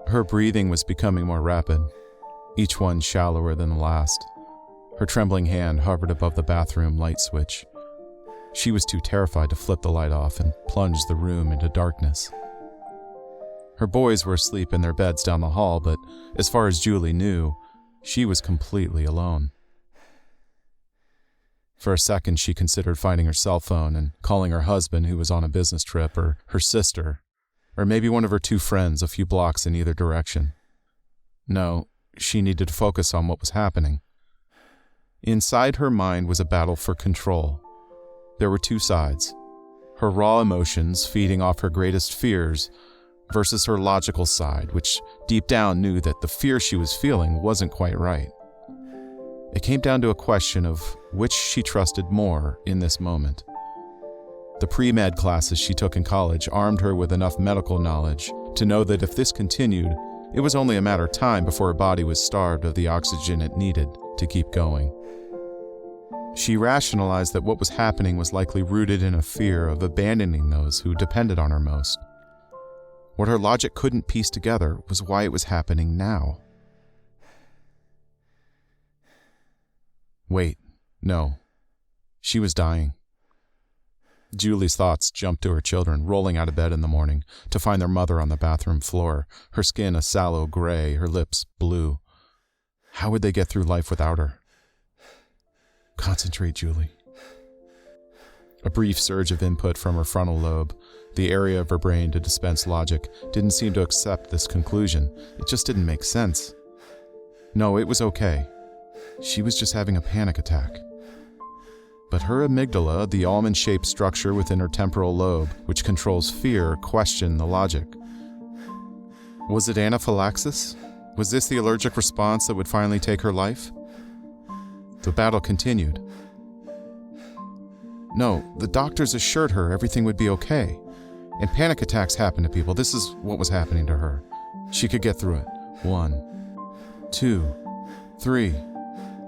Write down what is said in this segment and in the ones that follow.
Her breathing was becoming more rapid, each one shallower than the last. Her trembling hand hovered above the bathroom light switch. She was too terrified to flip the light off and plunge the room into darkness. Her boys were asleep in their beds down the hall, but as far as Julie knew, she was completely alone. For a second, she considered finding her cell phone and calling her husband, who was on a business trip, or her sister, or maybe one of her two friends a few blocks in either direction. No, she needed to focus on what was happening. Inside her mind was a battle for control. There were two sides: her raw emotions feeding off her greatest fears versus her logical side, which deep down knew that the fear she was feeling wasn't quite right. It came down to a question of which she trusted more in this moment. The pre-med classes she took in college armed her with enough medical knowledge to know that if this continued, it was only a matter of time before her body was starved of the oxygen it needed to keep going. She rationalized that what was happening was likely rooted in a fear of abandoning those who depended on her most. What her logic couldn't piece together was why it was happening now. Wait, no. She was dying. Julie's thoughts jumped to her children, rolling out of bed in the morning to find their mother on the bathroom floor, her skin a sallow gray, her lips blue. How would they get through life without her? Concentrate, Julie. A brief surge of input from her frontal lobe, the area of her brain to dispense logic, didn't seem to accept this conclusion. It just didn't make sense. No, it was okay. She was just having a panic attack. But her amygdala, the almond-shaped structure within her temporal lobe, which controls fear, questioned the logic. Was it anaphylaxis? Was this the allergic response that would finally take her life? The battle continued. No, the doctors assured her everything would be okay. And panic attacks happen to people. This is what was happening to her. She could get through it. 1, 2, 3.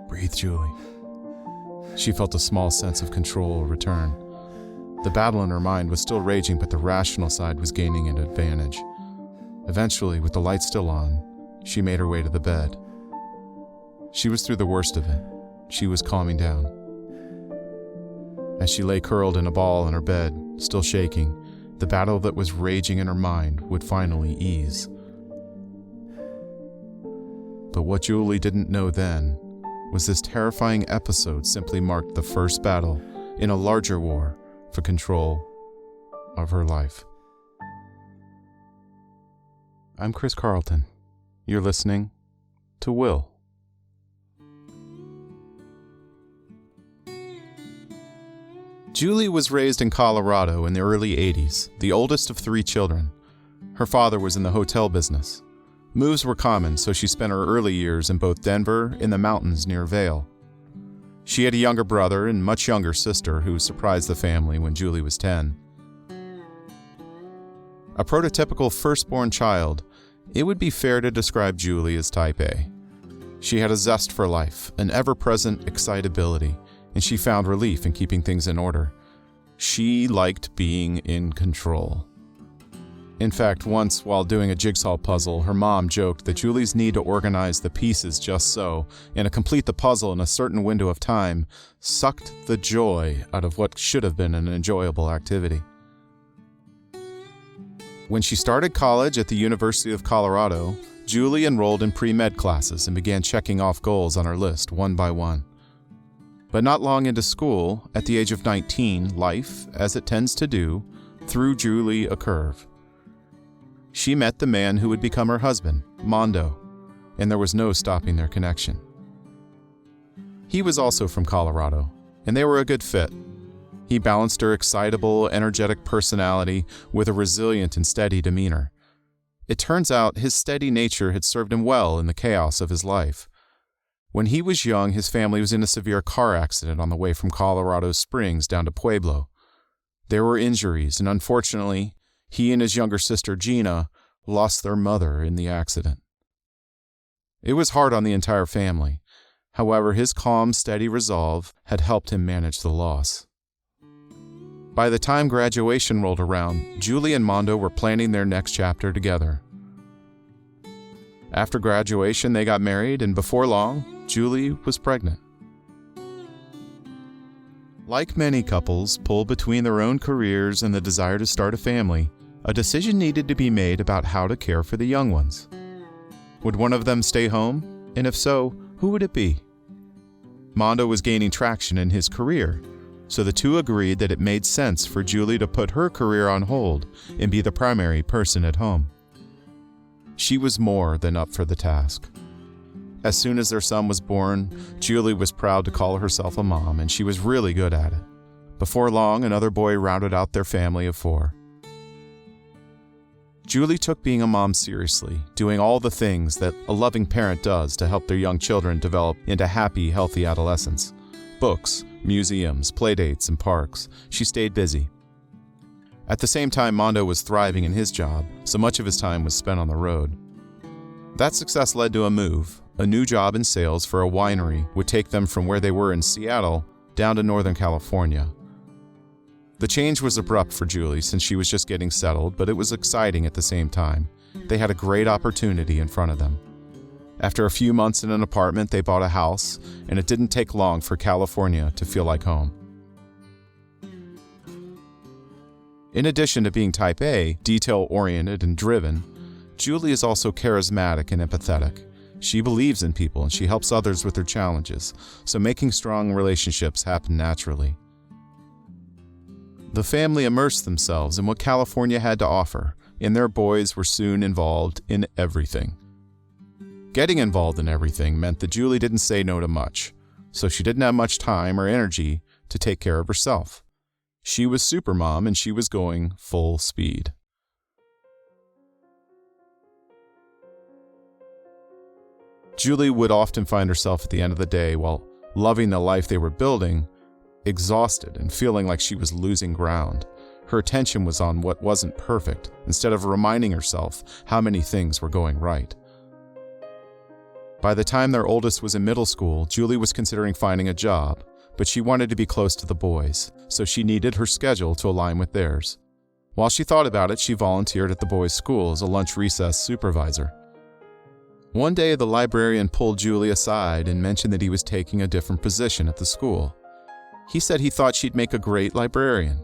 Breathe, Julie. She felt a small sense of control return. The battle in her mind was still raging, but the rational side was gaining an advantage. Eventually, with the light still on, she made her way to the bed. She was through the worst of it. She was calming down. As she lay curled in a ball in her bed, still shaking, the battle that was raging in her mind would finally ease. But what Julie didn't know then was this terrifying episode simply marked the first battle in a larger war for control of her life. I'm Chris Carlton. You're listening to Will. Julie was raised in Colorado in the early 80s, the oldest of 3 children. Her father was in the hotel business. Moves were common, so she spent her early years in both Denver and the mountains near Vail. She had a younger brother and much younger sister who surprised the family when Julie was 10. A prototypical firstborn child, it would be fair to describe Julie as type A. She had a zest for life, an ever-present excitability, and she found relief in keeping things in order. She liked being in control. In fact, once while doing a jigsaw puzzle, her mom joked that Julie's need to organize the pieces just so, and to complete the puzzle in a certain window of time, sucked the joy out of what should have been an enjoyable activity. When she started college at the University of Colorado, Julie enrolled in pre-med classes and began checking off goals on her list one by one. But not long into school, at the age of 19, life, as it tends to do, threw Julie a curve. She met the man who would become her husband, Mondo, and there was no stopping their connection. He was also from Colorado, and they were a good fit. He balanced her excitable, energetic personality with a resilient and steady demeanor. It turns out his steady nature had served him well in the chaos of his life. When he was young, his family was in a severe car accident on the way from Colorado Springs down to Pueblo. There were injuries, and unfortunately, he and his younger sister, Gina, lost their mother in the accident. It was hard on the entire family. However, his calm, steady resolve had helped him manage the loss. By the time graduation rolled around, Julie and Mondo were planning their next chapter together. After graduation, they got married, and before long, Julie was pregnant. Like many couples pulled between their own careers and the desire to start a family, a decision needed to be made about how to care for the young ones. Would one of them stay home? And if so, who would it be? Mondo was gaining traction in his career, so the two agreed that it made sense for Julie to put her career on hold and be the primary person at home. She was more than up for the task. As soon as their son was born, Julie was proud to call herself a mom, and she was really good at it. Before long, another boy rounded out their family of 4. Julie took being a mom seriously, doing all the things that a loving parent does to help their young children develop into happy, healthy adolescents. Books, museums, playdates, and parks. She stayed busy. At the same time, Mondo was thriving in his job, so much of his time was spent on the road. That success led to a move. A new job in sales for a winery would take them from where they were in Seattle down to Northern California. The change was abrupt for Julie since she was just getting settled, but it was exciting at the same time. They had a great opportunity in front of them. After a few months in an apartment, they bought a house, and it didn't take long for California to feel like home. In addition to being type A, detail-oriented and driven, Julie is also charismatic and empathetic. She believes in people and she helps others with their challenges, so making strong relationships happen naturally. The family immersed themselves in what California had to offer, and their boys were soon involved in everything. Getting involved in everything meant that Julie didn't say no to much, so she didn't have much time or energy to take care of herself. She was supermom and she was going full speed. Julie would often find herself at the end of the day, while loving the life they were building, exhausted and feeling like she was losing ground. Her attention was on what wasn't perfect, instead of reminding herself how many things were going right. By the time their oldest was in middle school, Julie was considering finding a job, but she wanted to be close to the boys, so she needed her schedule to align with theirs. While she thought about it, she volunteered at the boys' school as a lunch recess supervisor. One day, the librarian pulled Julie aside and mentioned that he was taking a different position at the school. He said he thought she'd make a great librarian.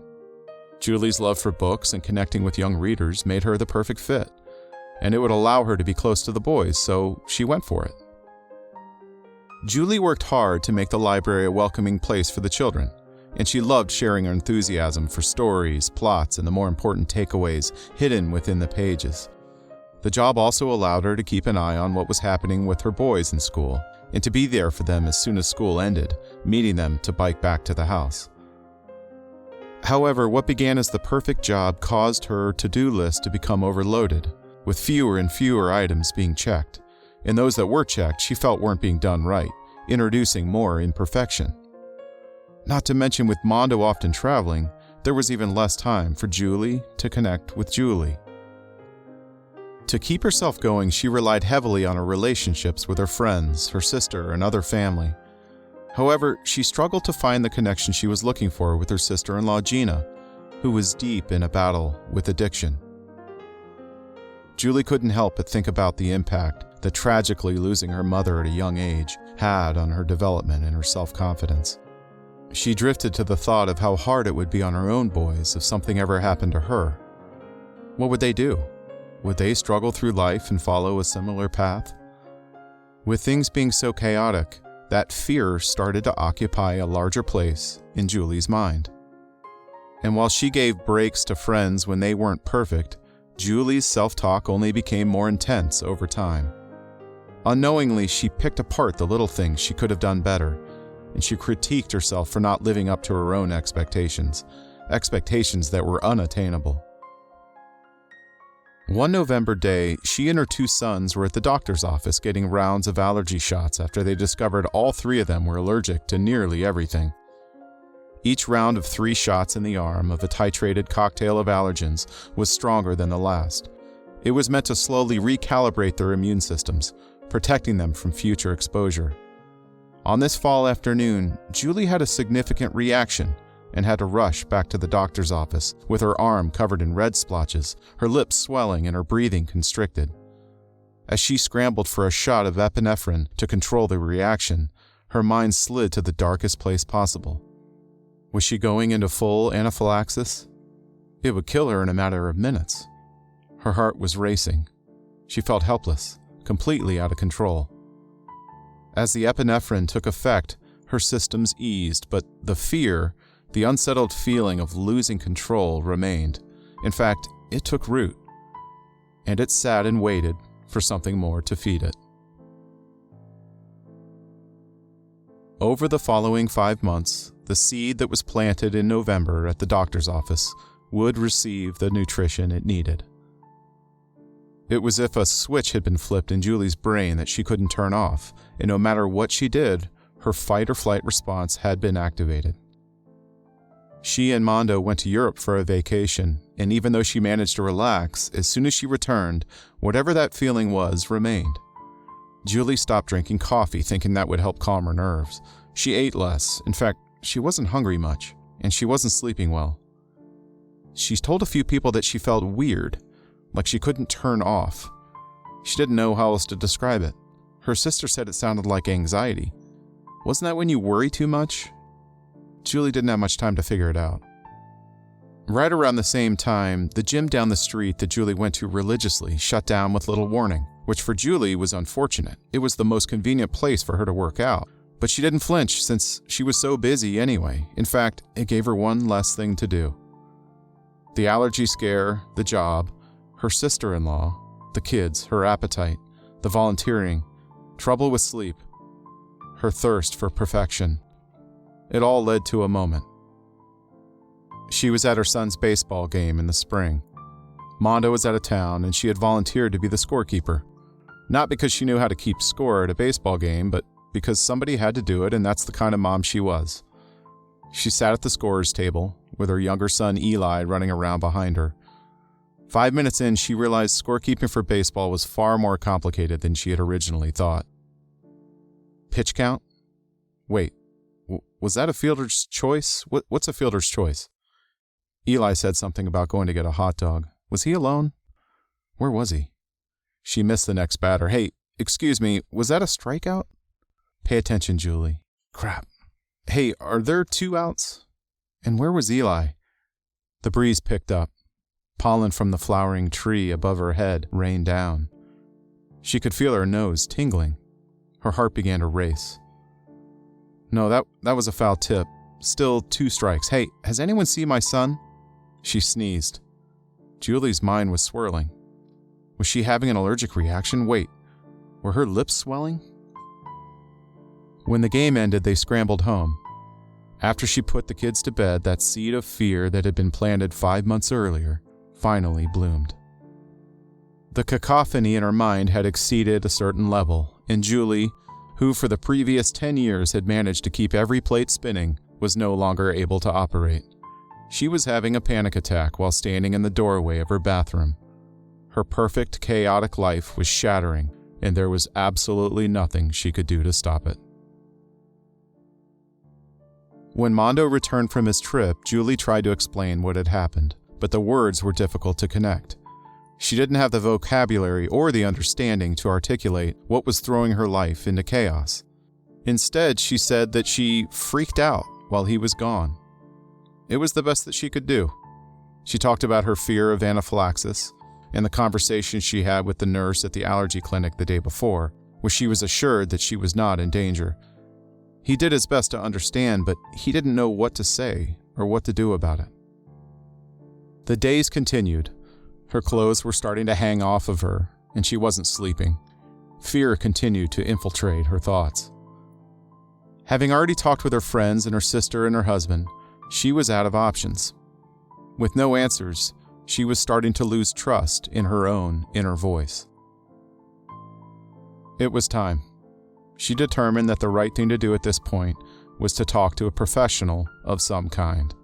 Julie's love for books and connecting with young readers made her the perfect fit, and it would allow her to be close to the boys, so she went for it. Julie worked hard to make the library a welcoming place for the children, and she loved sharing her enthusiasm for stories, plots, and the more important takeaways hidden within the pages. The job also allowed her to keep an eye on what was happening with her boys in school, and to be there for them as soon as school ended, meeting them to bike back to the house. However, what began as the perfect job caused her to-do list to become overloaded, with fewer and fewer items being checked, and those that were checked she felt weren't being done right, introducing more imperfection. Not to mention, with Mondo often traveling, there was even less time for Julie to connect with Julie. To keep herself going, she relied heavily on her relationships with her friends, her sister, and other family. However, she struggled to find the connection she was looking for with her sister-in-law Gina, who was deep in a battle with addiction. Julie couldn't help but think about the impact that tragically losing her mother at a young age had on her development and her self-confidence. She drifted to the thought of how hard it would be on her own boys if something ever happened to her. What would they do? Would they struggle through life and follow a similar path? With things being so chaotic, that fear started to occupy a larger place in Julie's mind. And while she gave breaks to friends when they weren't perfect, Julie's self-talk only became more intense over time. Unknowingly, she picked apart the little things she could have done better, and she critiqued herself for not living up to her own expectations that were unattainable. One November day, she and her 2 sons were at the doctor's office getting rounds of allergy shots after they discovered all 3 of them were allergic to nearly everything. Each round of 3 shots in the arm of a titrated cocktail of allergens was stronger than the last. It was meant to slowly recalibrate their immune systems, protecting them from future exposure. On this fall afternoon, Julie had a significant reaction and had to rush back to the doctor's office with her arm covered in red splotches, her lips swelling, and her breathing constricted. As she scrambled for a shot of epinephrine to control the reaction, her mind slid to the darkest place possible. Was she going into full anaphylaxis? It would kill her in a matter of minutes. Her heart was racing. She felt helpless, completely out of control. As the epinephrine took effect, her systems eased, but the fear, the unsettled feeling of losing control, remained. In fact, it took root, and it sat and waited for something more to feed it. Over the following 5 months, the seed that was planted in November at the doctor's office would receive the nutrition it needed. It was as if a switch had been flipped in Julie's brain that she couldn't turn off, and no matter what she did, her fight-or-flight response had been activated. She and Mondo went to Europe for a vacation, and even though she managed to relax, as soon as she returned, whatever that feeling was remained. Julie stopped drinking coffee, thinking that would help calm her nerves. She ate less. In fact, she wasn't hungry much, and she wasn't sleeping well. She told a few people that she felt weird, like she couldn't turn off. She didn't know how else to describe it. Her sister said it sounded like anxiety. Wasn't that when you worry too much? Julie didn't have much time to figure it out. Right around the same time, the gym down the street that Julie went to religiously shut down with little warning, which for Julie was unfortunate. It was the most convenient place for her to work out, but she didn't flinch since she was so busy anyway. In fact, it gave her one less thing to do. The allergy scare, the job, her sister-in-law, the kids, her appetite, the volunteering, trouble with sleep, her thirst for perfection. It all led to a moment. She was at her son's baseball game in the spring. Mondo was out of town, and she had volunteered to be the scorekeeper. Not because she knew how to keep score at a baseball game, but because somebody had to do it, and that's the kind of mom she was. She sat at the scorer's table, with her younger son Eli running around behind her. 5 minutes in, she realized scorekeeping for baseball was far more complicated than she had originally thought. Pitch count? Wait, was that a fielder's choice? What's a fielder's choice? Eli said something about going to get a hot dog. Was he alone? Where was he? She missed the next batter. Hey, excuse me, was that a strikeout? Pay attention, Julie. Crap. Hey, are there 2 outs? And where was Eli? The breeze picked up. Pollen from the flowering tree above her head rained down. She could feel her nose tingling. Her heart began to race. No, that was a foul tip. Still 2 strikes. Hey, has anyone seen my son? She sneezed. Julie's mind was swirling. Was she having an allergic reaction? Wait, were her lips swelling? When the game ended, they scrambled home. After she put the kids to bed, that seed of fear that had been planted 5 months earlier finally bloomed. The cacophony in her mind had exceeded a certain level, and Julie, who for the previous 10 years had managed to keep every plate spinning, was no longer able to operate. She was having a panic attack while standing in the doorway of her bathroom. Her perfect, chaotic life was shattering, and there was absolutely nothing she could do to stop it. When Mondo returned from his trip, Julie tried to explain what had happened, but the words were difficult to connect. She didn't have the vocabulary or the understanding to articulate what was throwing her life into chaos. Instead, she said that she freaked out while he was gone. It was the best that she could do. She talked about her fear of anaphylaxis and the conversation she had with the nurse at the allergy clinic the day before, where she was assured that she was not in danger. He did his best to understand, but he didn't know what to say or what to do about it. The days continued. Her clothes were starting to hang off of her, and she wasn't sleeping. Fear continued to infiltrate her thoughts. Having already talked with her friends and her sister and her husband, she was out of options. With no answers, she was starting to lose trust in her own inner voice. It was time. She determined that the right thing to do at this point was to talk to a professional of some kind.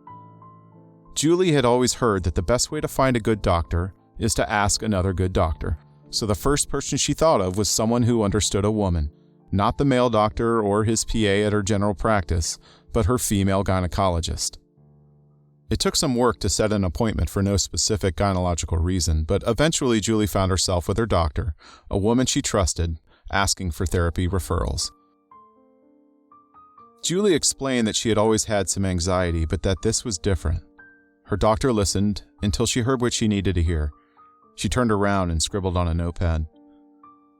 Julie had always heard that the best way to find a good doctor is to ask another good doctor, so the first person she thought of was someone who understood a woman, not the male doctor or his PA at her general practice, but her female gynecologist. It took some work to set an appointment for no specific gynecological reason, but eventually Julie found herself with her doctor, a woman she trusted, asking for therapy referrals. Julie explained that she had always had some anxiety, but that this was different. Her doctor listened until she heard what she needed to hear. She turned around and scribbled on a notepad.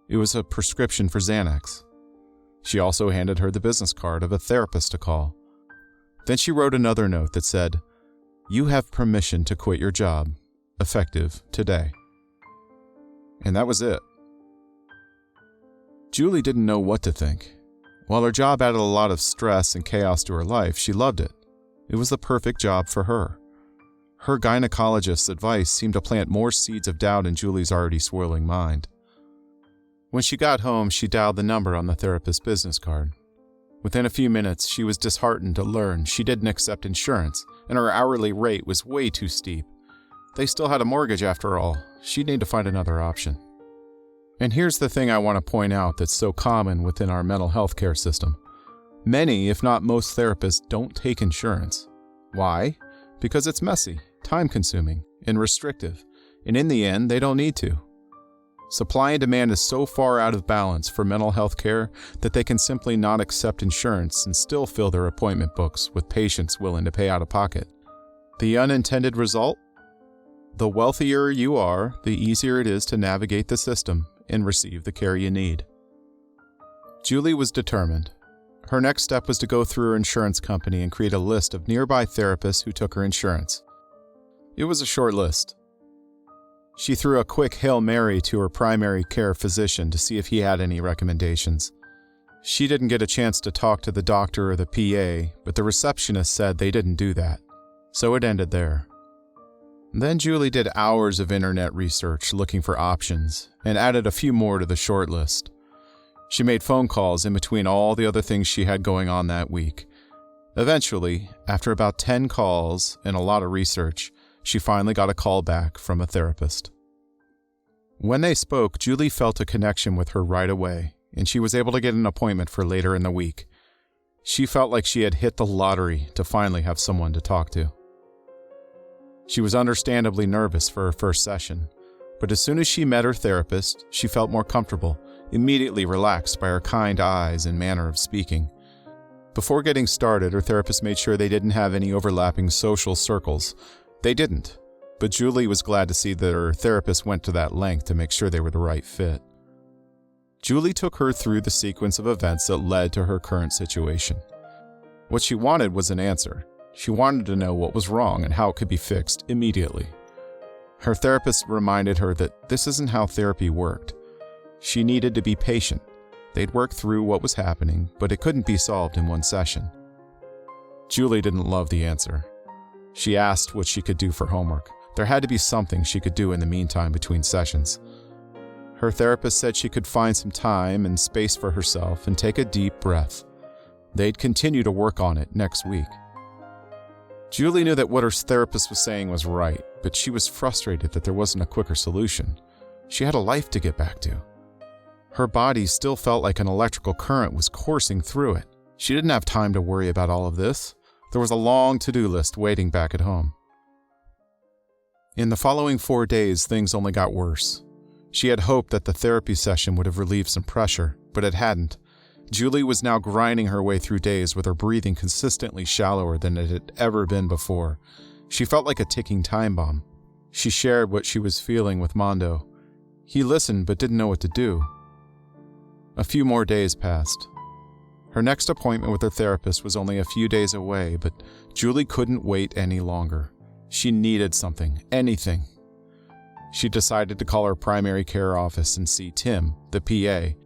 It was a prescription for Xanax. She also handed her the business card of a therapist to call. Then she wrote another note that said, "You have permission to quit your job, effective today." And that was it. Julie didn't know what to think. While her job added a lot of stress and chaos to her life, she loved it. It was the perfect job for her. Her gynecologist's advice seemed to plant more seeds of doubt in Julie's already swirling mind. When she got home, she dialed the number on the therapist's business card. Within a few minutes, she was disheartened to learn she didn't accept insurance, and her hourly rate was way too steep. They still had a mortgage after all. She'd need to find another option. And here's the thing I want to point out that's so common within our mental health care system. Many, if not most therapists, don't take insurance. Why? Because it's messy, time-consuming, and restrictive, and in the end, they don't need to. Supply and demand is so far out of balance for mental health care that they can simply not accept insurance and still fill their appointment books with patients willing to pay out of pocket. The unintended result? The wealthier you are, the easier it is to navigate the system and receive the care you need. Julie was determined. Her next step was to go through her insurance company and create a list of nearby therapists who took her insurance. It was a short list. She threw a quick Hail Mary to her primary care physician to see if he had any recommendations. She didn't get a chance to talk to the doctor or the PA, but the receptionist said they didn't do that. So it ended there. Then Julie did hours of internet research looking for options and added a few more to the short list. She made phone calls in between all the other things she had going on that week. Eventually, after about 10 calls and a lot of research, she finally got a call back from a therapist. When they spoke, Julie felt a connection with her right away, and she was able to get an appointment for later in the week. She felt like she had hit the lottery to finally have someone to talk to. She was understandably nervous for her first session, but as soon as she met her therapist, she felt more comfortable, immediately relaxed by her kind eyes and manner of speaking. Before getting started, her therapist made sure they didn't have any overlapping social circles. They didn't, but Julie was glad to see that her therapist went to that length to make sure they were the right fit. Julie took her through the sequence of events that led to her current situation. What she wanted was an answer. She wanted to know what was wrong and how it could be fixed immediately. Her therapist reminded her that this isn't how therapy worked. She needed to be patient. They'd work through what was happening, but it couldn't be solved in one session. Julie didn't love the answer. She asked what she could do for homework. There had to be something she could do in the meantime between sessions. Her therapist said she could find some time and space for herself and take a deep breath. They'd continue to work on it next week. Julie knew that what her therapist was saying was right, but she was frustrated that there wasn't a quicker solution. She had a life to get back to. Her body still felt like an electrical current was coursing through it. She didn't have time to worry about all of this. There was a long to-do list waiting back at home. In the following 4 days, things only got worse. She had hoped that the therapy session would have relieved some pressure, but it hadn't. Julie was now grinding her way through days with her breathing consistently shallower than it had ever been before. She felt like a ticking time bomb. She shared what she was feeling with Mondo. He listened but didn't know what to do. A few more days passed. Her next appointment with her therapist was only a few days away, but Julie couldn't wait any longer. She needed something, anything. She decided to call her primary care office and see Tim, the PA.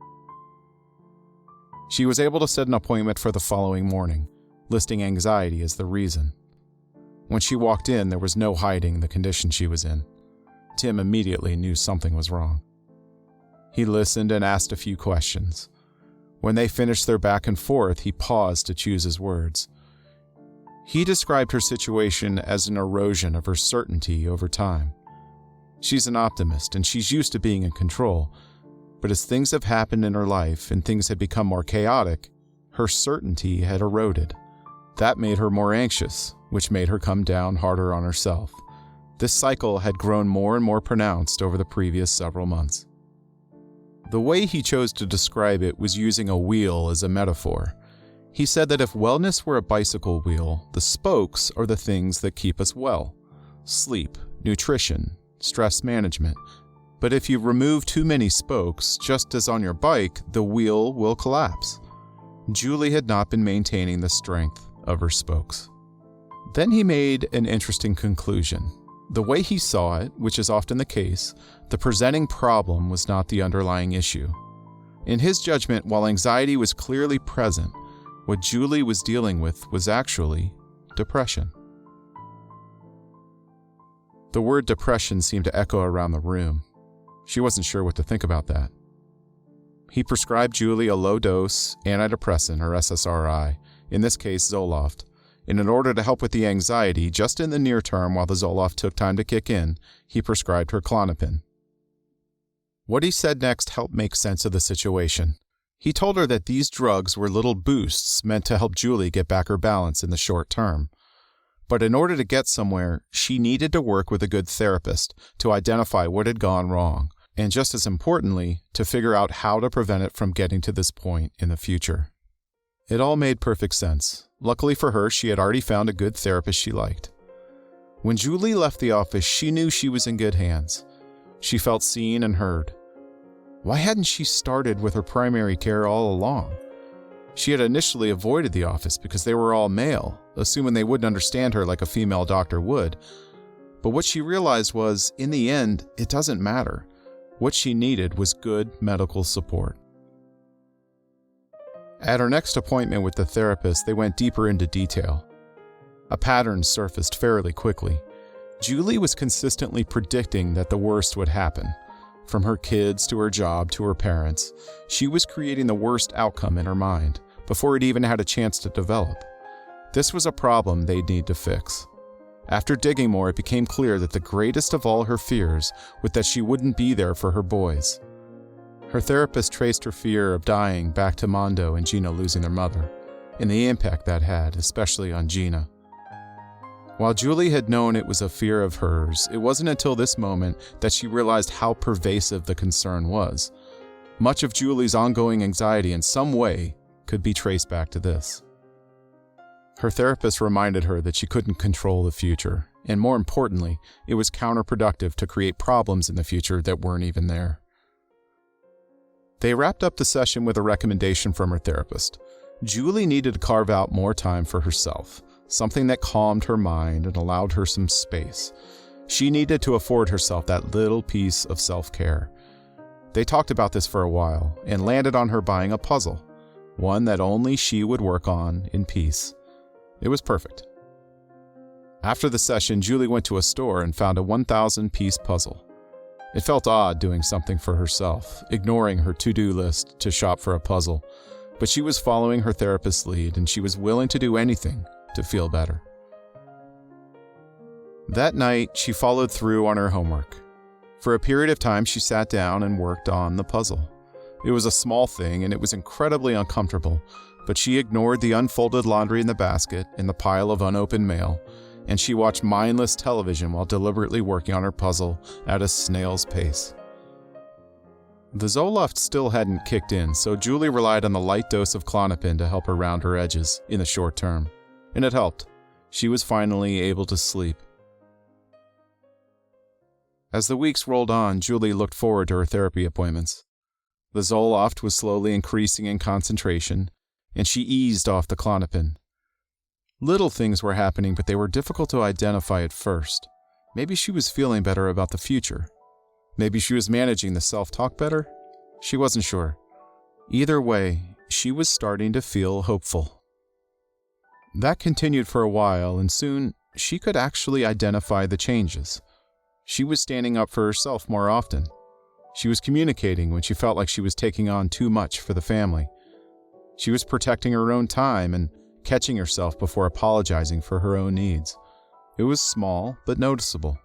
She was able to set an appointment for the following morning, listing anxiety as the reason. When she walked in, there was no hiding the condition she was in. Tim immediately knew something was wrong. He listened and asked a few questions. When they finished their back and forth, he paused to choose his words. He described her situation as an erosion of her certainty over time. She's an optimist and she's used to being in control, but as things have happened in her life and things had become more chaotic, her certainty had eroded. That made her more anxious, which made her come down harder on herself. This cycle had grown more and more pronounced over the previous several months. The way he chose to describe it was using a wheel as a metaphor. He said that if wellness were a bicycle wheel, the spokes are the things that keep us well: sleep, nutrition, stress management. But if you remove too many spokes, just as on your bike, the wheel will collapse. Julie had not been maintaining the strength of her spokes. Then he made an interesting conclusion. The way he saw it, which is often the case, the presenting problem was not the underlying issue. In his judgment, while anxiety was clearly present, what Julie was dealing with was actually depression. The word depression seemed to echo around the room. She wasn't sure what to think about that. He prescribed Julie a low-dose antidepressant, or SSRI, in this case Zoloft, and in order to help with the anxiety, just in the near term while the Zoloft took time to kick in, he prescribed her Klonopin. What he said next helped make sense of the situation. He told her that these drugs were little boosts meant to help Julie get back her balance in the short term. But in order to get somewhere, she needed to work with a good therapist to identify what had gone wrong, and just as importantly, to figure out how to prevent it from getting to this point in the future. It all made perfect sense. Luckily for her, she had already found a good therapist she liked. When Julie left the office, she knew she was in good hands. She felt seen and heard. Why hadn't she started with her primary care all along? She had initially avoided the office because they were all male, assuming they wouldn't understand her like a female doctor would. But what she realized was, in the end, it doesn't matter. What she needed was good medical support. At her next appointment with the therapist, they went deeper into detail. A pattern surfaced fairly quickly. Julie was consistently predicting that the worst would happen. From her kids to her job to her parents, she was creating the worst outcome in her mind before it even had a chance to develop. This was a problem they'd need to fix. After digging more, it became clear that the greatest of all her fears was that she wouldn't be there for her boys. Her therapist traced her fear of dying back to Mondo and Gina losing their mother, and the impact that had, especially on Gina. While Julie had known it was a fear of hers, it wasn't until this moment that she realized how pervasive the concern was. Much of Julie's ongoing anxiety in some way could be traced back to this. Her therapist reminded her that she couldn't control the future, and more importantly, it was counterproductive to create problems in the future that weren't even there. They wrapped up the session with a recommendation from her therapist. Julie needed to carve out more time for herself, something that calmed her mind and allowed her some space. She needed to afford herself that little piece of self-care. They talked about this for a while and landed on her buying a puzzle, one that only she would work on in peace. It was perfect. After the session, Julie went to a store and found a 1,000-piece puzzle. It felt odd doing something for herself, ignoring her to-do list to shop for a puzzle, but she was following her therapist's lead and she was willing to do anything to feel better. That night, she followed through on her homework. For a period of time, she sat down and worked on the puzzle. It was a small thing and it was incredibly uncomfortable, but she ignored the unfolded laundry in the basket and the pile of unopened mail, and she watched mindless television while deliberately working on her puzzle at a snail's pace. The Zoloft still hadn't kicked in, so Julie relied on the light dose of Klonopin to help her round her edges in the short term. And it helped. She was finally able to sleep. As the weeks rolled on, Julie looked forward to her therapy appointments. The Zoloft was slowly increasing in concentration, and she eased off the Klonopin. Little things were happening, but they were difficult to identify at first. Maybe she was feeling better about the future. Maybe she was managing the self-talk better. She wasn't sure. Either way, she was starting to feel hopeful. That continued for a while, and soon she could actually identify the changes. She was standing up for herself more often. She was communicating when she felt like she was taking on too much for the family. She was protecting her own time and catching herself before apologizing for her own needs. It was small, but noticeable.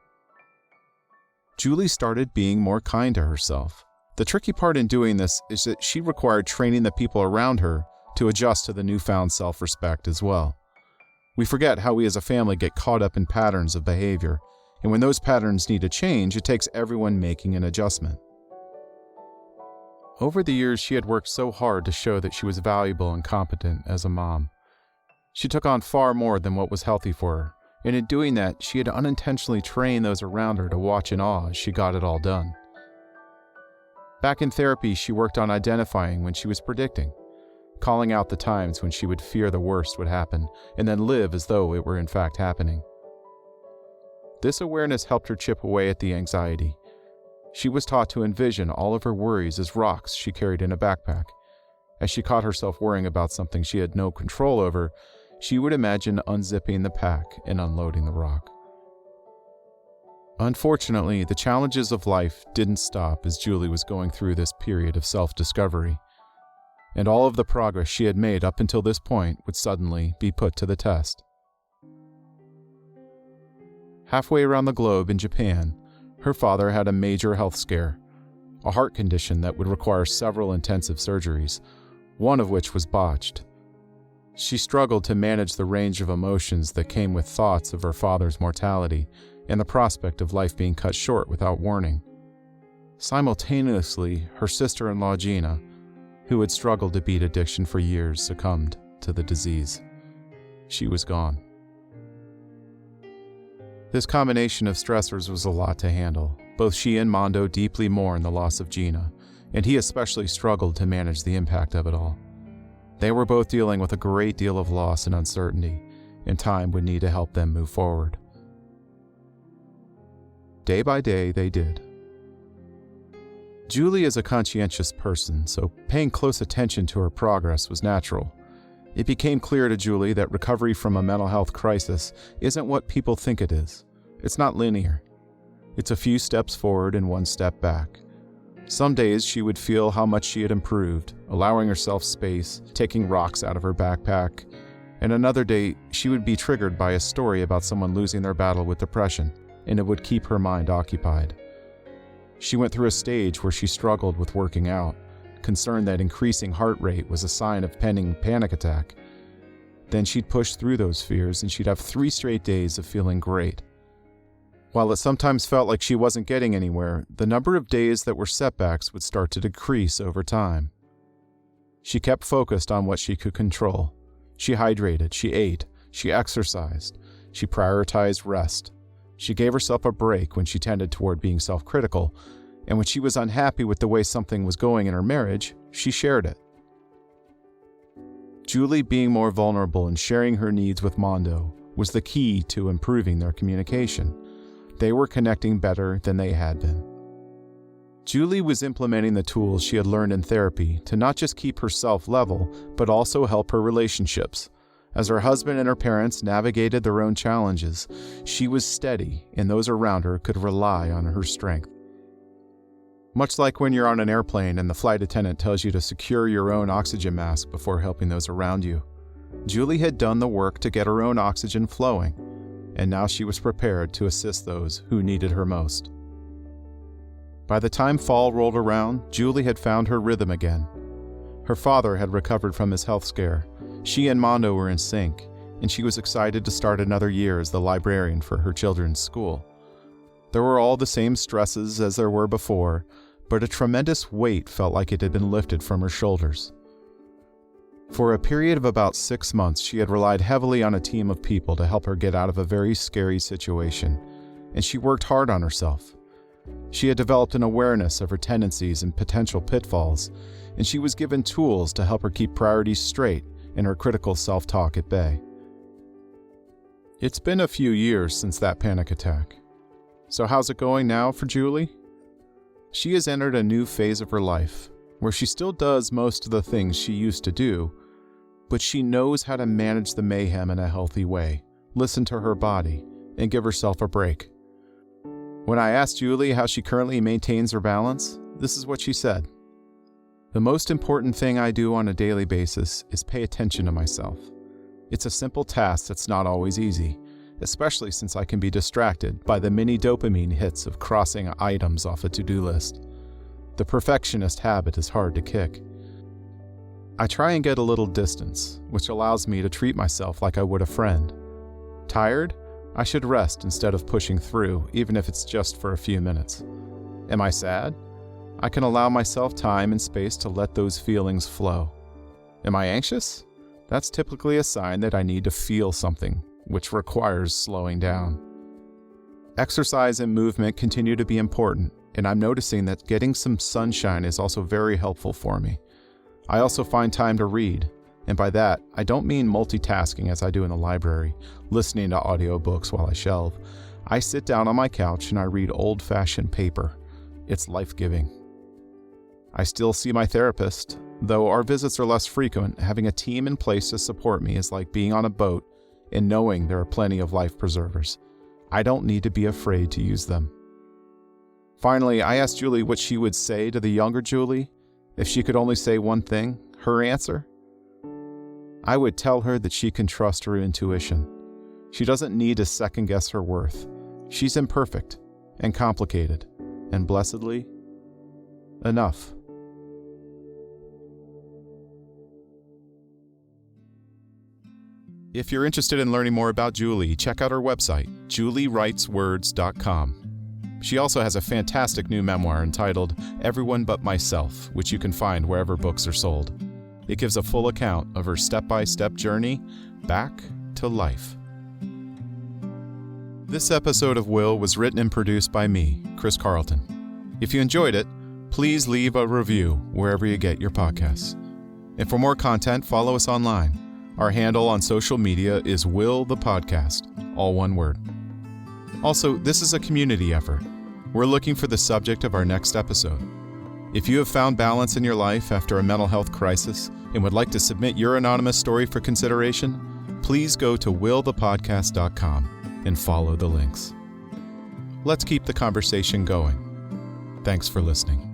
Julie started being more kind to herself. The tricky part in doing this is that she required training the people around her to adjust to the newfound self-respect as well. We forget how we as a family get caught up in patterns of behavior, and when those patterns need to change, it takes everyone making an adjustment. Over the years, she had worked so hard to show that she was valuable and competent as a mom. She took on far more than what was healthy for her, and in doing that, she had unintentionally trained those around her to watch in awe as she got it all done. Back in therapy, she worked on identifying when she was predicting, calling out the times when she would fear the worst would happen, and then live as though it were in fact happening. This awareness helped her chip away at the anxiety. She was taught to envision all of her worries as rocks she carried in a backpack. As she caught herself worrying about something she had no control over, she would imagine unzipping the pack and unloading the rock. Unfortunately, the challenges of life didn't stop as Julie was going through this period of self-discovery, and all of the progress she had made up until this point would suddenly be put to the test. Halfway around the globe in Japan, her father had a major health scare, a heart condition that would require several intensive surgeries, one of which was botched. She struggled to manage the range of emotions that came with thoughts of her father's mortality and the prospect of life being cut short without warning. Simultaneously, her sister-in-law Gina, who had struggled to beat addiction for years, succumbed to the disease. She was gone. This combination of stressors was a lot to handle. Both she and Mondo deeply mourned the loss of Gina, and he especially struggled to manage the impact of it all. They were both dealing with a great deal of loss and uncertainty, and time would need to help them move forward. Day by day, they did. Julie is a conscientious person, so paying close attention to her progress was natural. It became clear to Julie that recovery from a mental health crisis isn't what people think it is. It's not linear. It's a few steps forward and one step back. Some days she would feel how much she had improved, allowing herself space, taking rocks out of her backpack, and another day she would be triggered by a story about someone losing their battle with depression, and it would keep her mind occupied. She went through a stage where she struggled with working out, concerned that increasing heart rate was a sign of pending panic attack. Then she'd push through those fears and she'd have 3 straight days of feeling great. While it sometimes felt like she wasn't getting anywhere, the number of days that were setbacks would start to decrease over time. She kept focused on what she could control. She hydrated, she ate, she exercised, she prioritized rest. She gave herself a break when she tended toward being self-critical, and when she was unhappy with the way something was going in her marriage, she shared it. Julie being more vulnerable and sharing her needs with Mondo was the key to improving their communication. They were connecting better than they had been. Julie was implementing the tools she had learned in therapy to not just keep herself level, but also help her relationships. As her husband and her parents navigated their own challenges, she was steady, and those around her could rely on her strength. Much like when you're on an airplane and the flight attendant tells you to secure your own oxygen mask before helping those around you, Julie had done the work to get her own oxygen flowing, and now she was prepared to assist those who needed her most. By the time fall rolled around, Julie had found her rhythm again. Her father had recovered from his health scare. She and Mondo were in sync, and she was excited to start another year as the librarian for her children's school. There were all the same stresses as there were before, but a tremendous weight felt like it had been lifted from her shoulders. For a period of about 6 months, she had relied heavily on a team of people to help her get out of a very scary situation, and she worked hard on herself. She had developed an awareness of her tendencies and potential pitfalls, and she was given tools to help her keep priorities straight and her critical self-talk at bay. It's been a few years since that panic attack. So how's it going now for Julie? She has entered a new phase of her life, where she still does most of the things she used to do, but she knows how to manage the mayhem in a healthy way, listen to her body, and give herself a break. When I asked Julie how she currently maintains her balance, this is what she said. The most important thing I do on a daily basis is pay attention to myself. It's a simple task that's not always easy, especially since I can be distracted by the mini dopamine hits of crossing items off a to-do list. The perfectionist habit is hard to kick. I try and get a little distance, which allows me to treat myself like I would a friend. Tired? I should rest instead of pushing through, even if it's just for a few minutes. Am I sad? I can allow myself time and space to let those feelings flow. Am I anxious? That's typically a sign that I need to feel something, which requires slowing down. Exercise and movement continue to be important, and I'm noticing that getting some sunshine is also very helpful for me. I also find time to read, and by that, I don't mean multitasking as I do in the library, listening to audiobooks while I shelve. I sit down on my couch and I read old-fashioned paper. It's life-giving. I still see my therapist. Though our visits are less frequent, having a team in place to support me is like being on a boat and knowing there are plenty of life preservers. I don't need to be afraid to use them. Finally, I asked Julie what she would say to the younger Julie if she could only say one thing, her answer. I would tell her that she can trust her intuition. She doesn't need to second-guess her worth. She's imperfect and complicated, and blessedly, enough. If you're interested in learning more about Julie, check out her website, juliewriteswords.com. She also has a fantastic new memoir entitled Everyone But Myself, which you can find wherever books are sold. It gives a full account of her step-by-step journey back to life. This episode of Will was written and produced by me, Chris Carlton. If you enjoyed it, please leave a review wherever you get your podcasts. And for more content, follow us online. Our handle on social media is Will the Podcast, all one word. Also, this is a community effort. We're looking for the subject of our next episode. If you have found balance in your life after a mental health crisis and would like to submit your anonymous story for consideration, please go to willthepodcast.com and follow the links. Let's keep the conversation going. Thanks for listening.